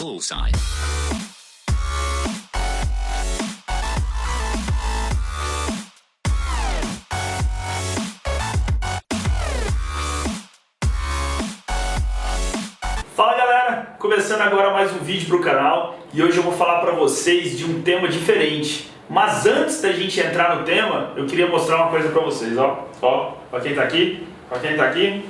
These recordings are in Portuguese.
Bullseye. Fala galera, começando agora mais um vídeo pro canal e hoje eu vou falar pra vocês de um tema diferente. Mas antes da gente entrar no tema, eu queria mostrar uma coisa pra vocês, ó, pra quem tá aqui,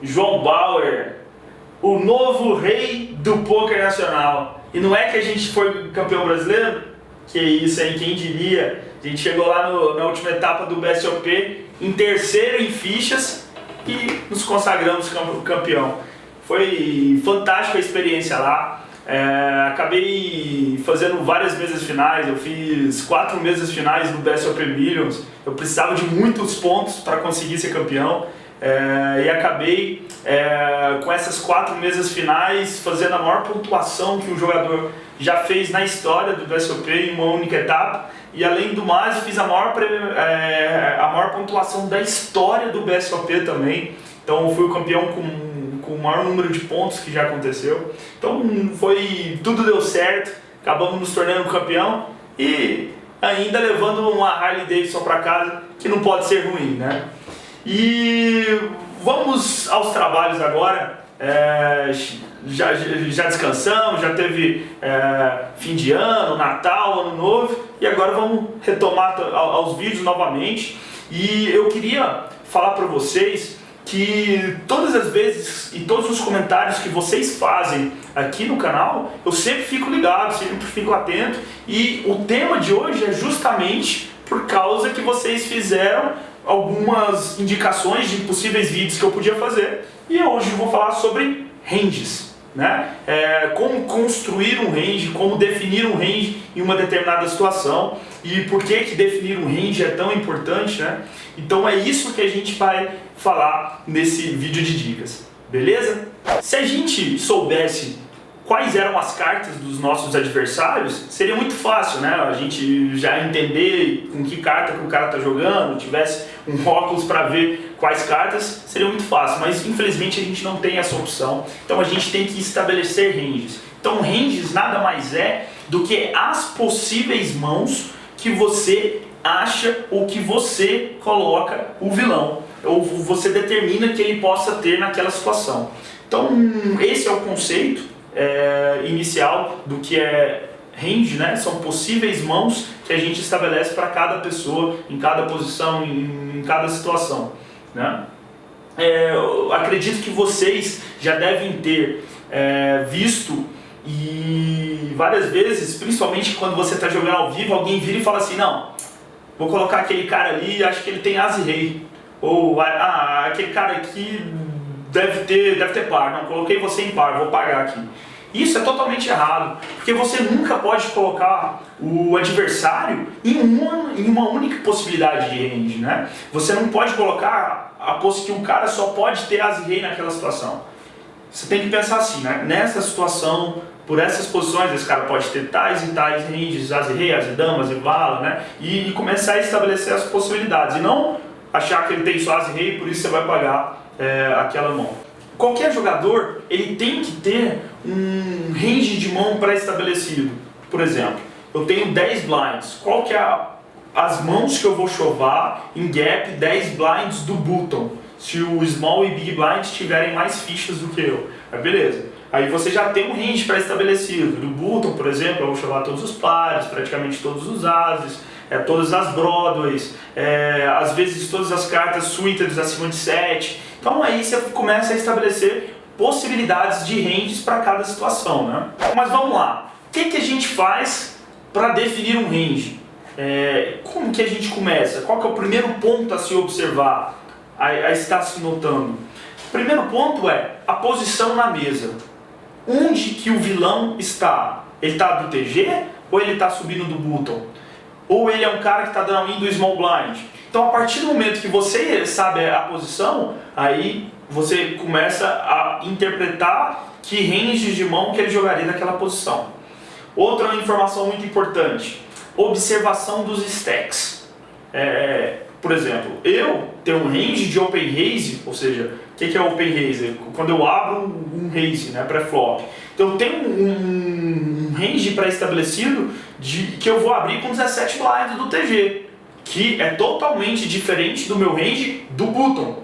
João Bauer, o novo rei do poker nacional. E não é que a gente foi campeão brasileiro? Que isso, hein? Quem diria? A gente chegou lá na última etapa do BSOP em terceiro em fichas e nos consagramos campeão. Foi fantástica a experiência lá. Acabei fazendo várias mesas finais. Eu fiz 4 mesas finais no BSOP Millions. Eu precisava de muitos pontos para conseguir ser campeão. E acabei com essas 4 mesas finais fazendo a maior pontuação que um jogador já fez na história do BSOP em uma única etapa. E além do mais, fiz a maior pontuação da história do BSOP também. Então fui o campeão com o maior número de pontos que já aconteceu. Então tudo deu certo, acabamos nos tornando campeão e ainda levando uma Harley Davidson para casa, que não pode ser ruim, né? E vamos aos trabalhos agora. Já descansamos, já teve fim de ano, Natal, Ano Novo, e agora vamos retomar aos vídeos novamente. E eu queria falar para vocês que todas as vezes e todos os comentários que vocês fazem aqui no canal, eu sempre fico ligado, sempre fico atento, e o tema de hoje é justamente por causa que vocês fizeram algumas indicações de possíveis vídeos que eu podia fazer, e hoje eu vou falar sobre ranges, né? Como construir um range, como definir um range em uma determinada situação e por que definir um range é tão importante, né? Então é isso que a gente vai falar nesse vídeo de dicas, beleza? Se a gente soubesse quais eram as cartas dos nossos adversários, seria muito fácil, né? A gente já entender com que carta que o cara tá jogando, tivesse um óculos para ver quais cartas, seria muito fácil, mas infelizmente a gente não tem essa opção, então a gente tem que estabelecer ranges. Então ranges nada mais é do que as possíveis mãos que você acha ou que você coloca o vilão, ou você determina que ele possa ter naquela situação. Então esse é o conceito inicial do que é range, né? São possíveis mãos que a gente estabelece para cada pessoa, em cada posição, em cada situação, né? Eu acredito que vocês já devem ter visto, e várias vezes, principalmente quando você está jogando ao vivo, alguém vira e fala assim: não, vou colocar aquele cara ali, acho que ele tem as e rei, ou aquele cara aqui deve ter par, não, coloquei você em par, vou pagar aqui. Isso é totalmente errado, porque você nunca pode colocar o adversário em uma única possibilidade de range, né? Você não pode colocar a posse que um cara só pode ter as e rei naquela situação. Você tem que pensar assim, né? Nessa situação, por essas posições, esse cara pode ter tais e tais ranges, as e rei, as e damas e vala, né? E começar a estabelecer as possibilidades, e não achar que ele tem só as e rei, por isso você vai pagar aquela mão. Qualquer jogador, ele tem que ter um range de mão pré-estabelecido. Por exemplo, eu tenho 10 blinds. Qual que é as mãos que eu vou chovar em gap 10 blinds do button? Se o small e big blind tiverem mais fichas do que eu. Beleza. Aí você já tem um range pré-estabelecido. Do button, por exemplo, eu vou chovar todos os pares, praticamente todos os ases, todas as Broadways, às vezes todas as cartas suited acima de 7. Então aí você começa a estabelecer possibilidades de ranges para cada situação, né? Mas vamos lá, o que a gente faz para definir um range? Como que a gente começa? Qual que é o primeiro ponto a se observar, a estar se notando? O primeiro ponto é a posição na mesa. Onde que o vilão está? Ele está do TG ou ele está subindo do button? Ou ele é um cara que está dando in do small blind? Então a partir do momento que você sabe a posição, aí você começa a interpretar que ranges de mão que ele jogaria naquela posição. Outra informação muito importante, observação dos stacks. Por exemplo, eu tenho um range de open raise, ou seja, o que é open raise? Quando eu abro um raise, né, pré-flop. Então eu tenho um range pré-estabelecido que eu vou abrir com 17 blinds do TG, que é totalmente diferente do meu range do button.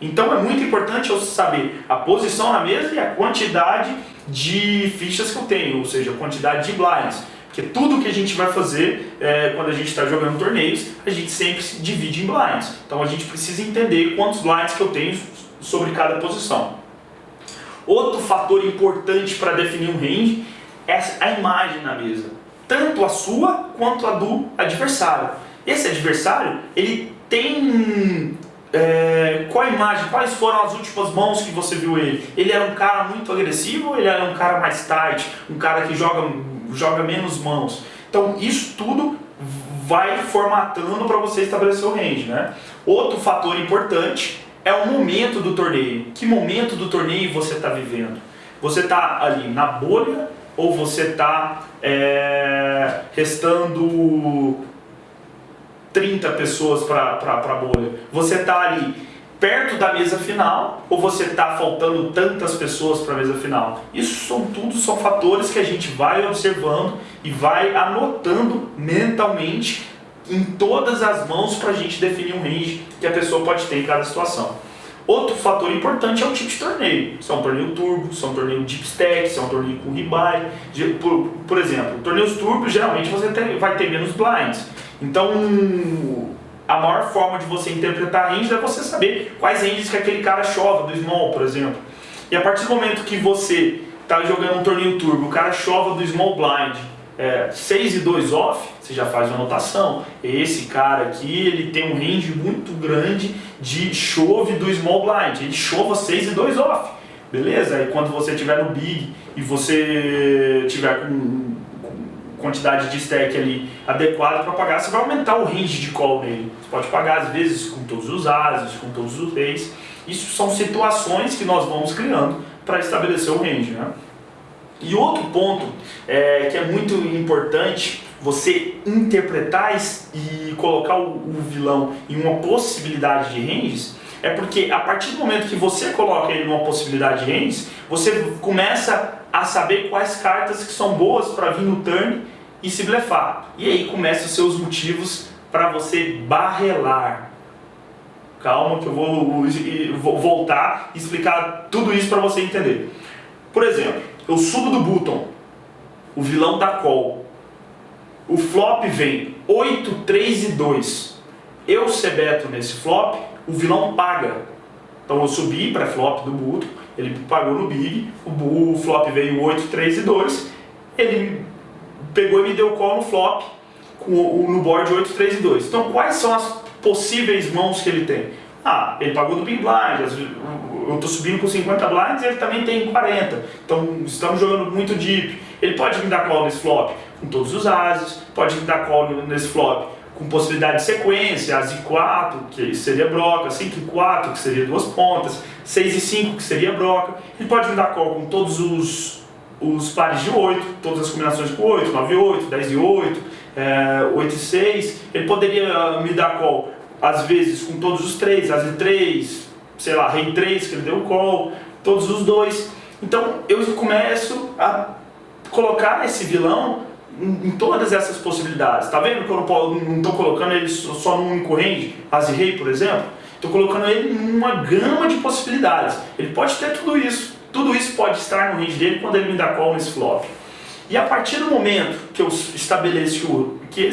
Então é muito importante eu saber a posição na mesa e a quantidade de fichas que eu tenho, ou seja, a quantidade de blinds. Porque tudo que a gente vai fazer quando a gente está jogando torneios, a gente sempre se divide em blinds. Então a gente precisa entender quantos blinds que eu tenho sobre cada posição. Outro fator importante para definir um range é a imagem na mesa. Tanto a sua quanto a do adversário. Esse adversário, ele tem... qual a imagem? Quais foram as últimas mãos que você viu ele? Ele era um cara muito agressivo ou ele era um cara mais tight? Um cara que joga menos mãos? Então isso tudo vai formatando para você estabelecer o range, né? Outro fator importante é o momento do torneio. Que momento do torneio você está vivendo? Você está ali na bolha ou você está restando 30 pessoas para a bolha? Você está ali perto da mesa final ou você está faltando tantas pessoas para a mesa final? Isso são fatores que a gente vai observando e vai anotando mentalmente em todas as mãos para a gente definir um range que a pessoa pode ter em cada situação. Outro fator importante é o tipo de torneio. Se é um torneio turbo, se é um torneio deep stack, se é um torneio com rebuy. Por exemplo, torneios turbos geralmente você vai ter menos blinds. Então, a maior forma de você interpretar range é você saber quais ranges que aquele cara chova do small, por exemplo. E a partir do momento que você está jogando um torneio turbo, o cara chova do small blind, 6 e 2 off, você já faz uma anotação. Esse cara aqui, ele tem um range muito grande de chove do small blind. Ele chova 6 e 2 off. Beleza? Aí quando você estiver no big e você tiver com quantidade de stack ali adequada para pagar, você vai aumentar o range de call nele. Você pode pagar às vezes com todos os ases, com todos os reis. Isso são situações que nós vamos criando para estabelecer o range, né? E outro ponto que é muito importante você interpretar e colocar o vilão em uma possibilidade de ranges, é porque a partir do momento que você coloca ele numa possibilidade de ranges, você começa a saber quais cartas que são boas para vir no turn e se blefar. E aí começam os seus motivos para você barrelar. Calma que eu vou voltar e explicar tudo isso para você entender. Por exemplo, eu subo do button, o vilão dá call. O flop vem 8, 3 e 2. Eu sebeto nesse flop, o vilão paga. Então eu subi para flop do button, ele pagou no big, o flop veio 8, 3 e 2. Ele pegou e me deu call no flop, no board 8, 3 e 2. Então quais são as possíveis mãos que ele tem? Ele pagou do big blind, eu estou subindo com 50 blinds e ele também tem 40. Então estamos jogando muito deep. Ele pode me dar call nesse flop com todos os ases, pode me dar call nesse flop com possibilidade de sequência, as e 4, que seria broca, 5 e 4, que seria duas pontas, 6 e 5, que seria broca. Ele pode me dar call com todos os pares de 8, todas as combinações com 8, 9 e 8, 10 e 8, 8 e 6. Ele poderia me dar call, às vezes, com todos os 3, as e 3, sei lá, rei 3, que ele deu call, todos os 2. Então, eu começo a colocar esse vilão em todas essas possibilidades. Tá vendo que eu não estou colocando ele só num único range, as e rei, por exemplo? Estou colocando ele numa gama de possibilidades. Ele pode ter tudo isso. Tudo isso pode estar no range dele quando ele me dá call nesse flop. E a partir do momento que eu estabeleço que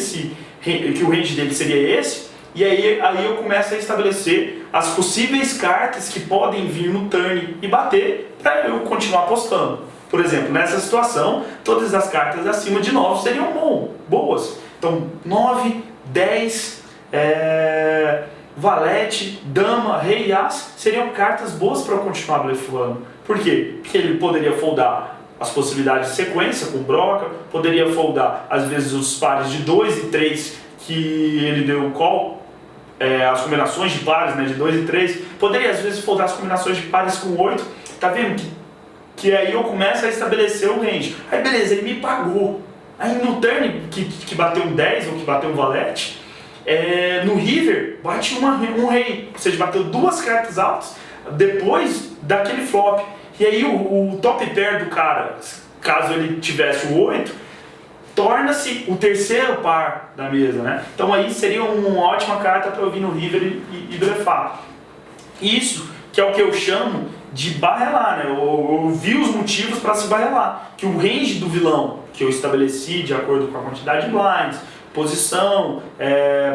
o range dele seria esse, e aí eu começo a estabelecer as possíveis cartas que podem vir no turn e bater para eu continuar apostando. Por exemplo, nessa situação, todas as cartas acima de 9 seriam boas. Então, 9, 10, valete, dama, rei e as seriam cartas boas para eu continuar blefando. Por quê? Porque ele poderia foldar as possibilidades de sequência com broca, poderia foldar às vezes os pares de 2 e 3 que ele deu call, as combinações de pares, né, de 2 e 3, poderia às vezes foldar as combinações de pares com 8, tá vendo que aí eu começo a estabelecer o range. Aí beleza, ele me pagou. Aí no turn que bateu um 10 ou que bateu um valete, no river bate um rei, ou seja, bateu duas cartas altas depois daquele flop. E aí o top pair do cara, caso ele tivesse o 8, torna-se o terceiro par da mesa, né? Então aí seria uma ótima carta para eu vir no river e blefar. Isso que é o que eu chamo de barrelar, né? Eu vi os motivos para se barrelar. Que o range do vilão, que eu estabeleci de acordo com a quantidade de blinds, posição,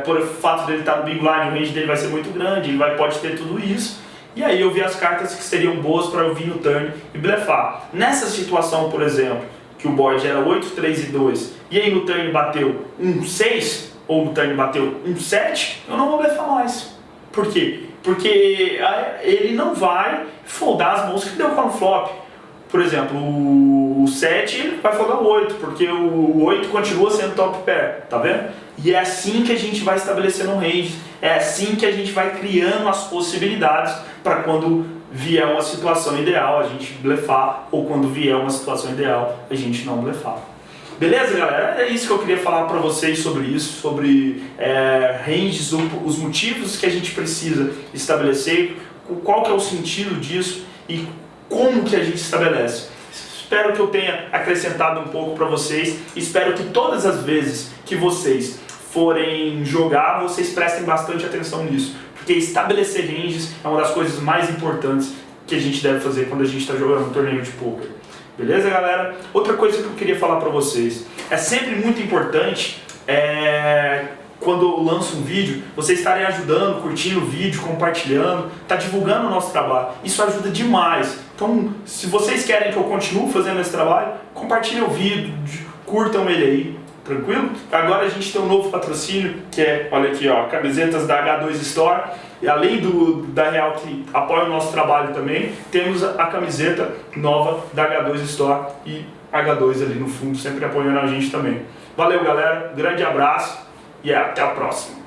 por fato dele estar no big blind, o range dele vai ser muito grande, ele pode ter tudo isso. E aí eu vi as cartas que seriam boas para eu vir no turn e blefar. Nessa situação, por exemplo, que o board era 8, 3 e 2, e aí no turn bateu um 6, ou no turn bateu um 7, eu não vou blefar mais. Por quê? Porque ele não vai foldar as mãos que deu com o flop. Por exemplo, o 7 ele vai foldar o 8, porque o 8 continua sendo top pair, tá vendo? E é assim que a gente vai estabelecendo um range, é assim que a gente vai criando as possibilidades para quando vier uma situação ideal a gente blefar, ou quando vier uma situação ideal a gente não blefar. Beleza, galera? É isso que eu queria falar para vocês sobre isso, sobre ranges, os motivos que a gente precisa estabelecer, qual que é o sentido disso e como que a gente estabelece. Espero que eu tenha acrescentado um pouco para vocês, espero que todas as vezes que vocês forem jogar, vocês prestem bastante atenção nisso, porque estabelecer ranges é uma das coisas mais importantes que a gente deve fazer quando a gente está jogando um torneio de poker. Beleza, galera? Outra coisa que eu queria falar para vocês, é sempre muito importante quando eu lanço um vídeo, vocês estarem ajudando, curtindo o vídeo, compartilhando, tá divulgando o nosso trabalho. Isso ajuda demais. Então, se vocês querem que eu continue fazendo esse trabalho, compartilhem o vídeo, curtam ele aí, tranquilo? Agora a gente tem um novo patrocínio, que é, olha aqui, ó, camisetas da H2 Store. E além da Real, que apoia o nosso trabalho também, temos a camiseta nova da H2 Store e H2 ali no fundo, sempre apoiando a gente também. Valeu, galera, grande abraço e até a próxima.